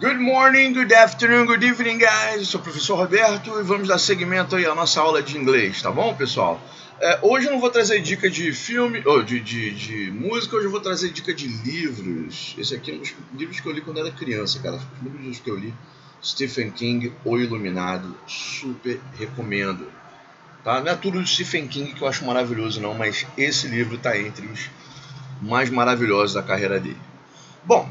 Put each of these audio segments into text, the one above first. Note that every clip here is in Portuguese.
Good morning, good afternoon, good evening, guys. Eu sou o professor Roberto e vamos dar seguimento aí à nossa aula de inglês, tá bom, pessoal? Hoje eu não vou trazer dica de filme, ou de música, hoje eu vou trazer dica de livros. Esse aqui é um dos livros que eu li quando era criança, cara. Os primeiros livros que eu li, Stephen King, O Iluminado, super recomendo. Tá? Não é tudo de Stephen King que eu acho maravilhoso não, mas esse livro está entre os mais maravilhosos da carreira dele. Bom,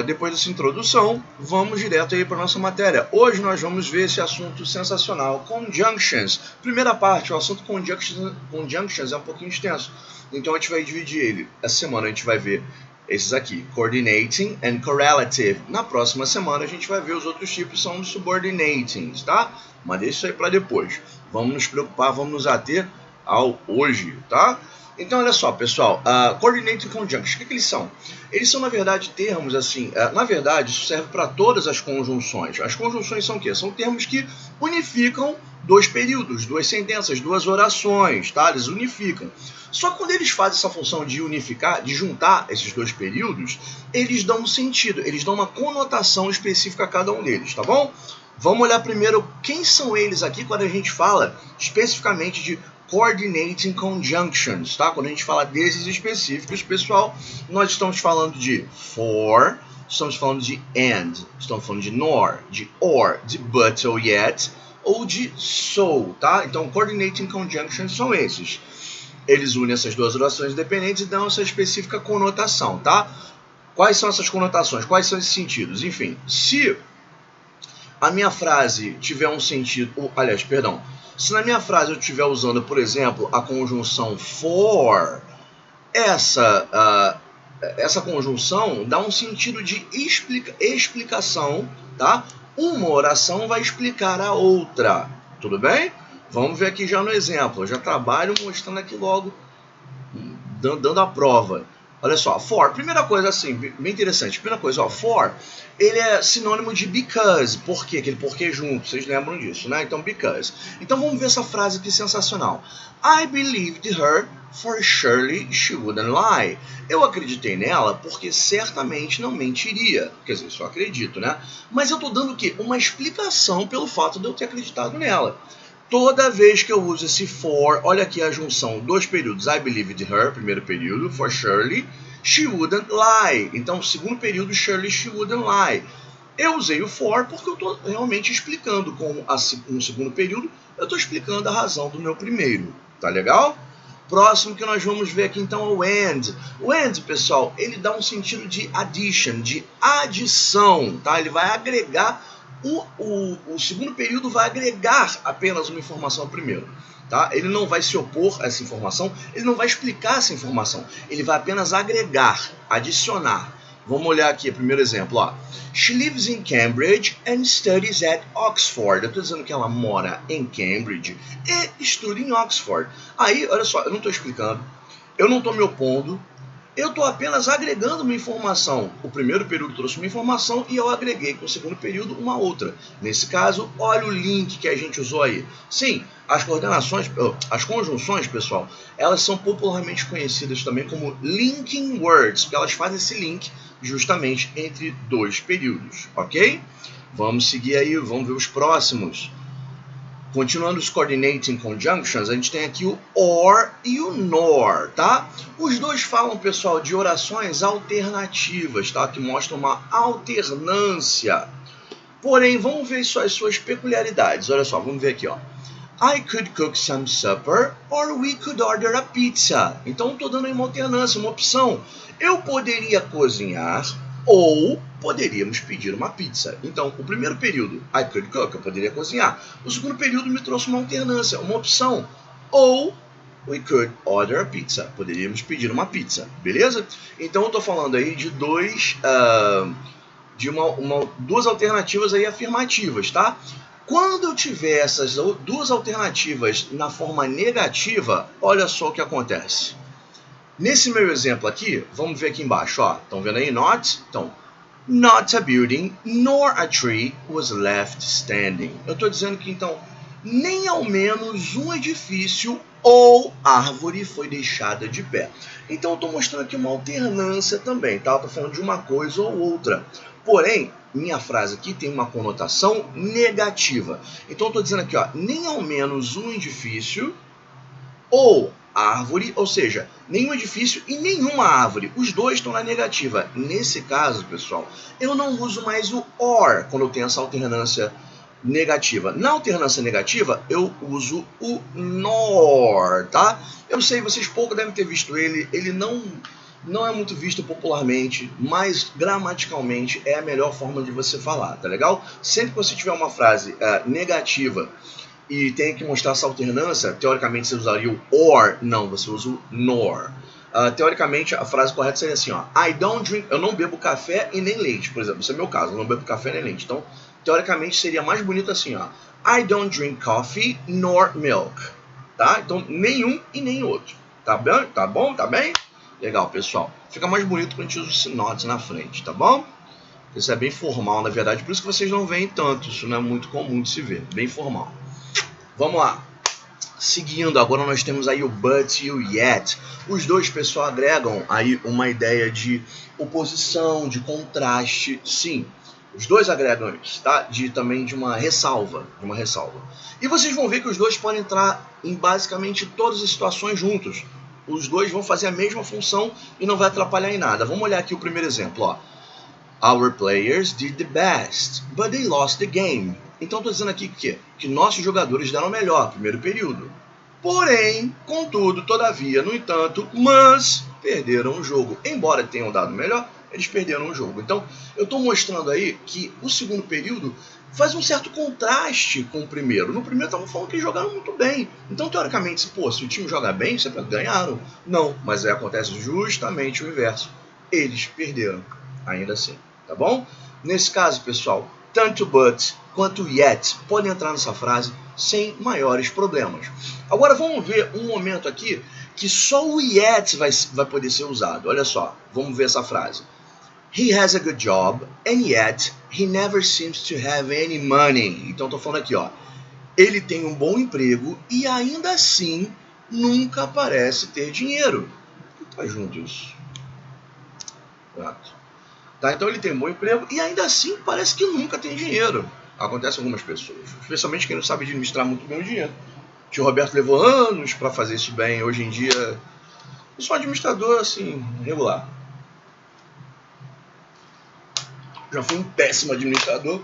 depois dessa introdução, vamos direto aí para a nossa matéria. Hoje nós vamos ver esse assunto sensacional, conjunctions. Primeira parte, o assunto conjunctions é um pouquinho extenso, então a gente vai dividir ele. Essa semana a gente vai ver esses aqui, coordinating and correlative. Na próxima semana a gente vai ver os outros tipos, são os subordinating, tá? Mas deixa isso aí para depois. Vamos nos preocupar, vamos nos ater ao hoje, tá? Então, olha só, pessoal, coordinating conjunctions, o que eles são? Eles são, na verdade, termos assim, na verdade, isso serve para todas as conjunções. As conjunções são o quê? São termos que unificam dois períodos, duas sentenças, duas orações, tá? Eles unificam. Só que quando eles fazem essa função de unificar, de juntar esses dois períodos, eles dão um sentido, eles dão uma conotação específica a cada um deles, tá bom? Vamos olhar primeiro quem são eles aqui quando a gente fala especificamente de coordinating conjunctions, tá? Quando a gente fala desses específicos, pessoal, nós estamos falando de for, estamos falando de and, estamos falando de nor, de or, de but ou yet, ou de so, tá? Então, coordinating conjunctions são esses. Eles unem essas duas orações independentes e dão essa específica conotação, tá? Quais são essas conotações? Quais são esses sentidos? Enfim, se a minha frase tiver um sentido, se na minha frase eu estiver usando, por exemplo, a conjunção for, essa conjunção dá um sentido de explicação, tá? Uma oração vai explicar a outra, tudo bem? Vamos ver aqui já no exemplo. Eu já trabalho mostrando aqui logo, dando a prova. Olha só, for, primeira coisa assim, bem interessante. Primeira coisa, ó, for, ele é sinônimo de because. Por quê? Aquele porquê junto, vocês lembram disso, né? Então, because. Então, vamos ver essa frase aqui sensacional. I believed her, for surely she wouldn't lie. Eu acreditei nela porque certamente não mentiria. Quer dizer, só acredito, né? Mas eu tô dando o quê? Uma explicação pelo fato de eu ter acreditado nela. Toda vez que eu uso esse for, olha aqui a junção dos períodos. I believed her, primeiro período, for surely, she wouldn't lie. Então, segundo período, surely she wouldn't lie. Eu usei o for porque eu estou realmente explicando com um segundo período, eu estou explicando a razão do meu primeiro. Tá legal? Próximo que nós vamos ver aqui então é o and. O and, pessoal, ele dá um sentido de addition, de adição, tá? Ele vai agregar. O segundo período vai agregar apenas uma informação ao primeiro. Tá? Ele não vai se opor a essa informação, ele não vai explicar essa informação, ele vai apenas agregar, adicionar. Vamos olhar aqui o primeiro exemplo. Ó. She lives in Cambridge and studies at Oxford. Eu estou dizendo que ela mora em Cambridge e estuda em Oxford. Aí, olha só, eu não estou explicando, eu não estou me opondo, eu estou apenas agregando uma informação. O primeiro período trouxe uma informação e eu agreguei com o segundo período uma outra. Nesse caso, olha o link que a gente usou aí. Sim, as conjunções, pessoal, elas são popularmente conhecidas também como linking words, porque elas fazem esse link justamente entre dois períodos, ok? Vamos seguir aí, vamos ver os próximos. Continuando os coordinating conjunctions, a gente tem aqui o or e o nor, tá? Os dois falam, pessoal, de orações alternativas, tá? Que mostram uma alternância. Porém, vamos ver só as suas peculiaridades. Olha só, vamos ver aqui, ó. I could cook some supper or we could order a pizza. Então, estou dando aí uma alternância, uma opção. Eu poderia cozinhar ou poderíamos pedir uma pizza. Então, o primeiro período, I could cook, eu poderia cozinhar. O segundo período me trouxe uma alternância, uma opção. Ou we could order a pizza, poderíamos pedir uma pizza, beleza? Então, eu estou falando aí de duas alternativas aí afirmativas, tá? Quando eu tiver essas duas alternativas na forma negativa, olha só o que acontece. Nesse meu exemplo aqui, vamos ver aqui embaixo, ó. Estão vendo aí? Not? Então, not a building nor a tree was left standing. Eu estou dizendo que, então, nem ao menos um edifício ou árvore foi deixada de pé. Então, eu estou mostrando aqui uma alternância também, tá? Estou falando de uma coisa ou outra. Porém, minha frase aqui tem uma conotação negativa. Então eu estou dizendo aqui, ó, nem ao menos um edifício ou árvore, ou seja, nenhum edifício e nenhuma árvore. Os dois estão na negativa. Nesse caso, pessoal, eu não uso mais o or quando eu tenho essa alternância negativa. Na alternância negativa, eu uso o nor, tá? Eu sei, vocês pouco devem ter visto ele. Ele não é muito visto popularmente, mas gramaticalmente é a melhor forma de você falar, tá legal? Sempre que você tiver uma frase negativa e tem que mostrar essa alternância, teoricamente você usaria o or, não, você usa o nor. Teoricamente, a frase correta seria assim, ó, I don't drink, eu não bebo café e nem leite, por exemplo, esse é o meu caso, eu não bebo café nem leite, então, teoricamente seria mais bonito assim, ó, I don't drink coffee nor milk, tá? Então, nenhum e nem outro, tá bem? Tá bom? Tá bem? Legal, pessoal. Fica mais bonito quando a gente usa o sinotes na frente, tá bom? Isso é bem formal, na verdade, por isso que vocês não veem tanto, isso não é muito comum de se ver, bem formal. Vamos lá. Seguindo, agora nós temos aí o but e o yet. Os dois, pessoal, agregam aí uma ideia de oposição, de contraste. Sim, os dois agregam isso, tá? Também de uma ressalva, E vocês vão ver que os dois podem entrar em basicamente todas as situações juntos. Os dois vão fazer a mesma função e não vai atrapalhar em nada. Vamos olhar aqui o primeiro exemplo, ó. Our players did the best, but they lost the game. Então estou dizendo aqui que nossos jogadores deram melhor no primeiro período. Porém, contudo, todavia, no entanto, mas perderam o jogo. Embora tenham dado melhor, eles perderam o jogo. Então, eu estou mostrando aí que o segundo período faz um certo contraste com o primeiro. No primeiro estavam falando que eles jogaram muito bem. Então, teoricamente, se o time joga bem, você ganharam. Não, mas aí acontece justamente o inverso. Eles perderam, ainda assim. Tá bom? Nesse caso, pessoal, tanto but quanto yet podem entrar nessa frase sem maiores problemas. Agora vamos ver um momento aqui que só o yet vai poder ser usado. Olha só, vamos ver essa frase. He has a good job, and yet he never seems to have any money. Então estou falando aqui, ó. Ele tem um bom emprego e ainda assim nunca parece ter dinheiro. Tá junto isso. Pronto. Tá, então ele tem um bom emprego e ainda assim parece que nunca tem dinheiro. Acontece com algumas pessoas, especialmente quem não sabe administrar muito bem o dinheiro. O tio Roberto levou anos para fazer isso bem. Hoje em dia, eu sou um administrador assim, regular. Já fui um péssimo administrador,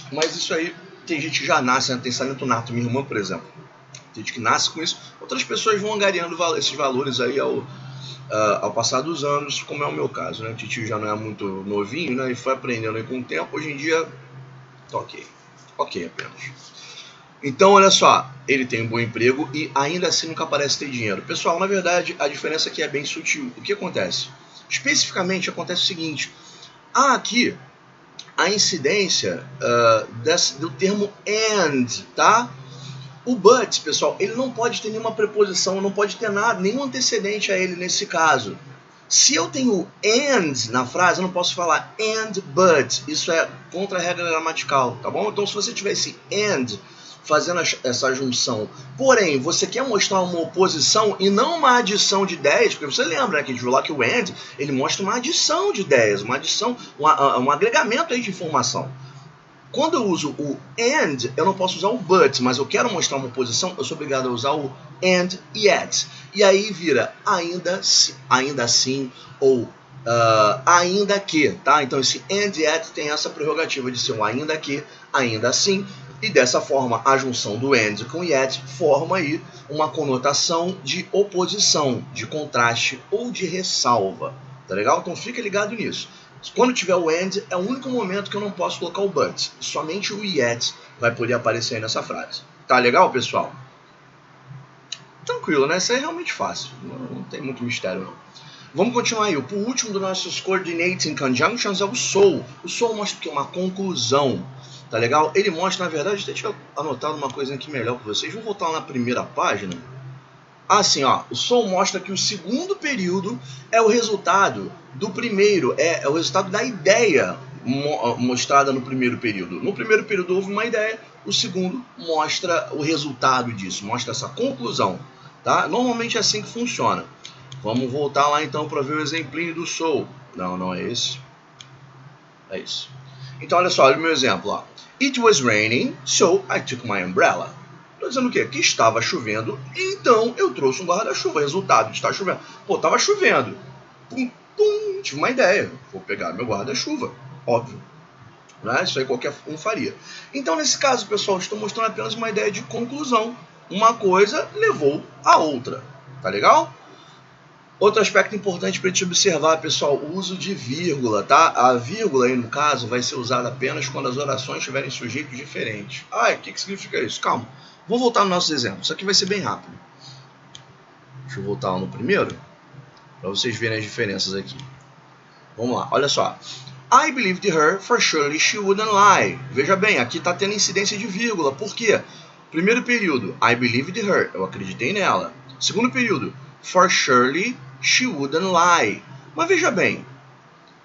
mas isso aí tem gente que já nasce, né? Tem talento nato. Minha irmã, por exemplo, tem gente que nasce com isso. Outras pessoas vão angariando esses valores aí ao passar dos anos, como é o meu caso, né? O tio já não é muito novinho, né? E foi aprendendo aí com o tempo. Hoje em dia, tá ok. Ok apenas. Então, olha só. Ele tem um bom emprego e ainda assim nunca parece ter dinheiro. Pessoal, na verdade, a diferença aqui é bem sutil. O que acontece? Especificamente, acontece o seguinte. Há aqui a incidência do termo and, tá? O but, pessoal, ele não pode ter nenhuma preposição, não pode ter nada, nenhum antecedente a ele nesse caso. Se eu tenho and na frase, eu não posso falar and but. Isso é contra a regra gramatical, tá bom? Então, se você tivesse and fazendo essa junção, porém, você quer mostrar uma oposição e não uma adição de ideias, porque você lembra, né, que a gente viu lá que o and, ele mostra uma adição de ideias, uma adição, um agregamento aí de informação. Quando eu uso o and, eu não posso usar o but, mas eu quero mostrar uma oposição, eu sou obrigado a usar o and yet. E aí vira ainda assim ou ainda que, tá? Então esse and yet tem essa prerrogativa de ser um ainda que, ainda assim, e dessa forma a junção do and com yet forma aí uma conotação de oposição, de contraste ou de ressalva, tá legal? Então fica ligado nisso. Quando tiver o and, é o único momento que eu não posso colocar o but. Somente o yet vai poder aparecer aí nessa frase. Tá legal, pessoal? Tranquilo, né? Isso aí é realmente fácil. Não tem muito mistério, não. Vamos continuar aí. O último dos nossos coordinating conjunctions é o so. O so mostra que é uma conclusão. Tá legal? Ele mostra, na verdade, deixa eu anotar uma coisa aqui melhor para vocês. Vamos voltar lá na primeira página. Assim, ó, o so mostra que o segundo período é o resultado do primeiro, é o resultado da ideia mostrada no primeiro período. No primeiro período houve uma ideia, o segundo mostra o resultado disso, mostra essa conclusão, tá? Normalmente é assim que funciona. Vamos voltar lá então para ver o exemplinho do so. Não é esse. É isso. Então, olha só, olha o meu exemplo. Ó. It was raining, so I took my umbrella. Estou dizendo o quê? Que estava chovendo, então eu trouxe um guarda-chuva. Resultado, está chovendo. Pô, estava chovendo. Pum, pum, tive uma ideia. Vou pegar meu guarda-chuva. Óbvio. Né? Isso aí qualquer um faria. Então, nesse caso, pessoal, estou mostrando apenas uma ideia de conclusão. Uma coisa levou a outra. Tá legal? Outro aspecto importante para a gente observar, pessoal, o uso de vírgula, tá? A vírgula aí, no caso, vai ser usada apenas quando as orações tiverem sujeitos diferentes. O que significa isso? Calma. Vou voltar no nosso exemplo. Isso aqui vai ser bem rápido. Deixa eu voltar no primeiro, para vocês verem as diferenças aqui. Vamos lá, olha só. I believed her, for surely she wouldn't lie. Veja bem, aqui está tendo incidência de vírgula. Por quê? Primeiro período, I believed her. Eu acreditei nela. Segundo período, for surely she wouldn't lie. Mas veja bem,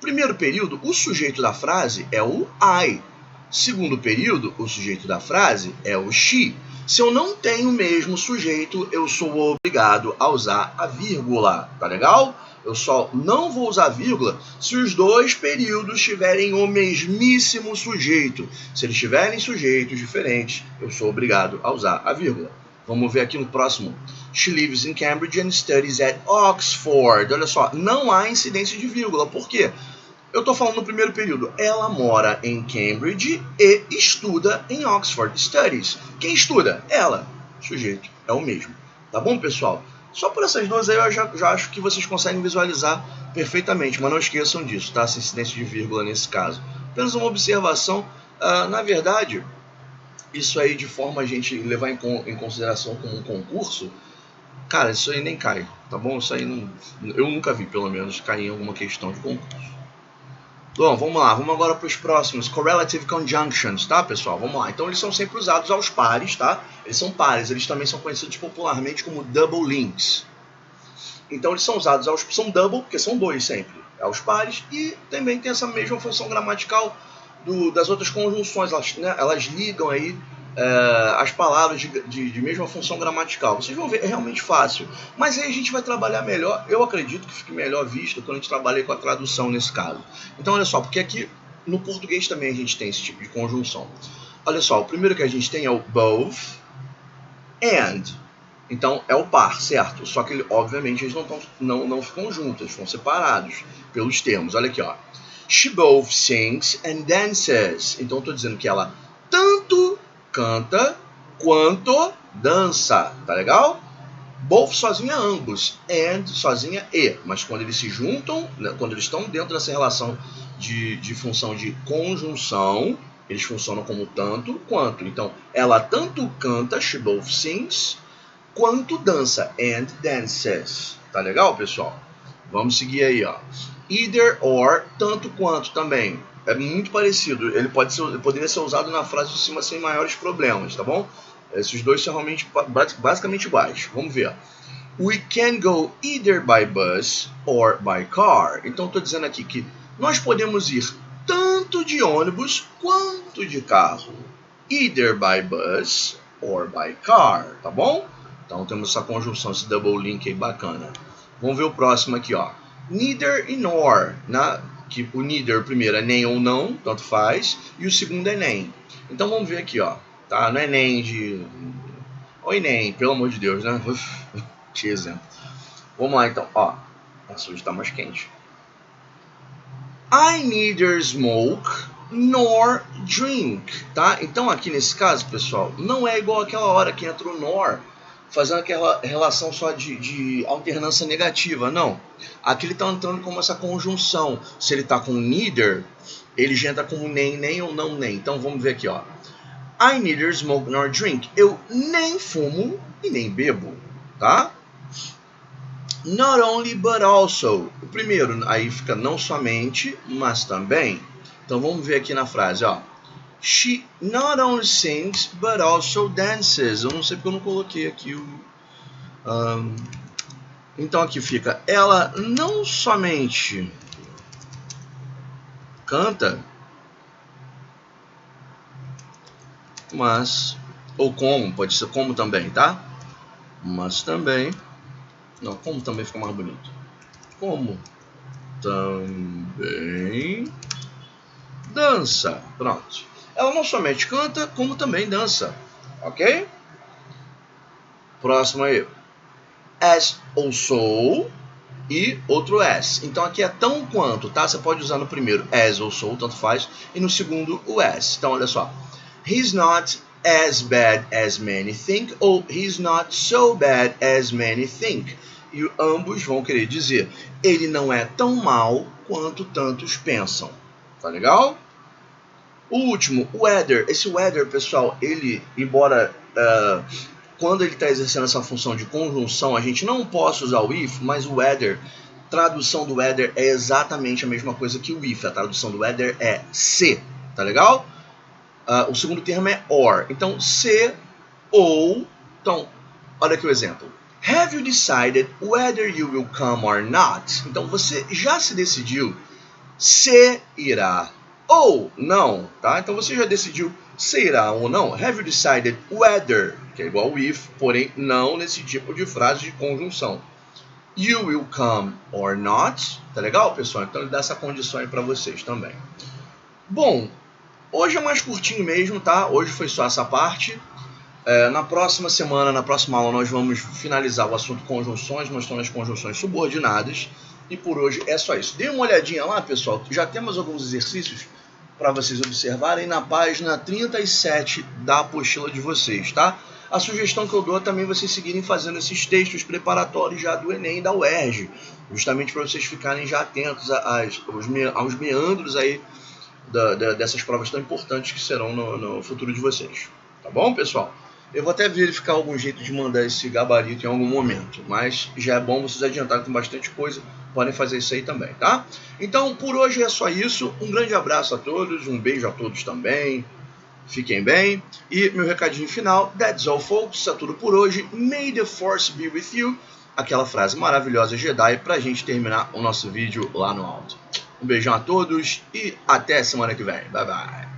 primeiro período, o sujeito da frase é o I. Segundo período, o sujeito da frase é o she. Se eu não tenho o mesmo sujeito, eu sou obrigado a usar a vírgula. Tá legal? Eu só não vou usar vírgula se os dois períodos tiverem o mesmíssimo sujeito. Se eles tiverem sujeitos diferentes, eu sou obrigado a usar a vírgula. Vamos ver aqui no próximo. She lives in Cambridge and studies at Oxford. Olha só, não há incidência de vírgula. Por quê? Eu estou falando no primeiro período. Ela mora em Cambridge e estuda em Oxford. Studies. Quem estuda? Ela. O sujeito é o mesmo. Tá bom, pessoal? Só por essas duas aí eu já acho que vocês conseguem visualizar perfeitamente. Mas não esqueçam disso, tá? Essa incidência de vírgula nesse caso. Apenas uma observação. Na verdade, isso aí de forma a gente levar em consideração como um concurso, cara, isso aí nem cai, tá bom? Isso aí não, eu nunca vi, pelo menos, cair em alguma questão de concurso. Bom, vamos lá, vamos agora para os próximos. Correlative conjunctions, tá, pessoal? Vamos lá. Então, eles são sempre usados aos pares, tá? Eles são pares, eles também são conhecidos popularmente como double links. Então, eles são usados são double, porque são dois sempre, aos pares, e também tem essa mesma função gramatical das outras conjunções. Elas ligam aí as palavras de mesma função gramatical. Vocês vão ver, é realmente fácil. Mas aí a gente vai trabalhar melhor, eu acredito que fique melhor visto quando a gente trabalha com a tradução nesse caso. Então, olha só, porque aqui no português também a gente tem esse tipo de conjunção. Olha só, o primeiro que a gente tem é o both and. Então, é o par, certo? Só que, obviamente, eles não ficam juntos, eles ficam separados pelos termos. Olha aqui, ó. She both sings and dances. Então, estou dizendo que ela tanto canta quanto dança, tá legal? Both sozinha ambos, and sozinha e. Mas quando eles se juntam, quando eles estão dentro dessa relação de função de conjunção, eles funcionam como tanto quanto. Então, ela tanto canta, she both sings, quanto dança, and dances. Tá legal, pessoal? Vamos seguir aí, ó. Either or, tanto quanto também. É muito parecido. Ele poderia ser usado na frase de cima sem maiores problemas, tá bom? Esses dois são realmente basicamente iguais. Vamos ver. We can go either by bus or by car. Então, estou dizendo aqui que nós podemos ir tanto de ônibus quanto de carro. Either by bus or by car, tá bom? Então, temos essa conjunção, esse double link aí bacana. Vamos ver o próximo aqui, ó. Neither e nor, que o neither, o primeiro é nem ou não, tanto faz, e o segundo é nem. Então vamos ver aqui, ó, tá? Não é nem de... Oi, nem, pelo amor de Deus, né? Que exemplo. Vamos lá, então, ó. Nossa, hoje tá mais quente. I neither smoke nor drink, tá? Então aqui nesse caso, pessoal, não é igual aquela hora que entra o nor, fazendo aquela relação só de alternância negativa, não. Aqui ele está entrando como essa conjunção. Se ele está com neither, ele já entra como nem ou não nem. Então vamos ver aqui, ó. I neither smoke nor drink. Eu nem fumo e nem bebo, tá? Not only but also. O primeiro aí fica não somente, mas também. Então vamos ver aqui na frase, ó. She not only sings, but also dances. Eu não sei porque eu não coloquei aqui o... Então aqui fica, ela não somente canta, mas... Ou como, pode ser como também, tá? Mas também... Não, como também fica mais bonito. Como também dança. Pronto. Ela não somente canta, como também dança. Ok? Próximo aí. As ou so e outro as. Então aqui é tão quanto, tá? Você pode usar no primeiro as ou so, tanto faz, e no segundo o as. Então olha só. He's not as bad as many think, ou he's not so bad as many think. E ambos vão querer dizer, ele não é tão mal quanto tantos pensam. Tá legal? O último, weather. Esse weather, pessoal, ele, embora quando ele está exercendo essa função de conjunção, a gente não pode usar o if, mas o weather, tradução do weather é exatamente a mesma coisa que o if. A tradução do weather é se, tá legal? O segundo termo é or. Então, se ou... Então, olha aqui o exemplo. Have you decided whether you will come or not? Então, você já se decidiu se irá ou não, tá? Então, você já decidiu se irá ou não. Have you decided whether, que é igual ao if, porém não nesse tipo de frase de conjunção. You will come or not. Tá legal, pessoal? Então, ele dá essa condição aí para vocês também. Bom, hoje é mais curtinho mesmo, tá? Hoje foi só essa parte. Na próxima semana, na próxima aula, nós vamos finalizar o assunto conjunções, mostrando as conjunções subordinadas. E por hoje é só isso. Dê uma olhadinha lá, pessoal, que já temos alguns exercícios para vocês observarem na página 37 da apostila de vocês, tá? A sugestão que eu dou é também vocês seguirem fazendo esses textos preparatórios já do Enem e da UERJ, justamente para vocês ficarem já atentos aos meandros aí dessas provas tão importantes que serão no futuro de vocês. Tá bom, pessoal? Eu vou até verificar algum jeito de mandar esse gabarito em algum momento, mas já é bom vocês adiantarem com bastante coisa, podem fazer isso aí também, tá? Então, por hoje é só isso. Um grande abraço a todos, um beijo a todos também. Fiquem bem. E meu recadinho final, that's all, folks. Isso é tudo por hoje. May the force be with you. Aquela frase maravilhosa Jedi pra gente terminar o nosso vídeo lá no alto. Um beijão a todos e até semana que vem. Bye, bye.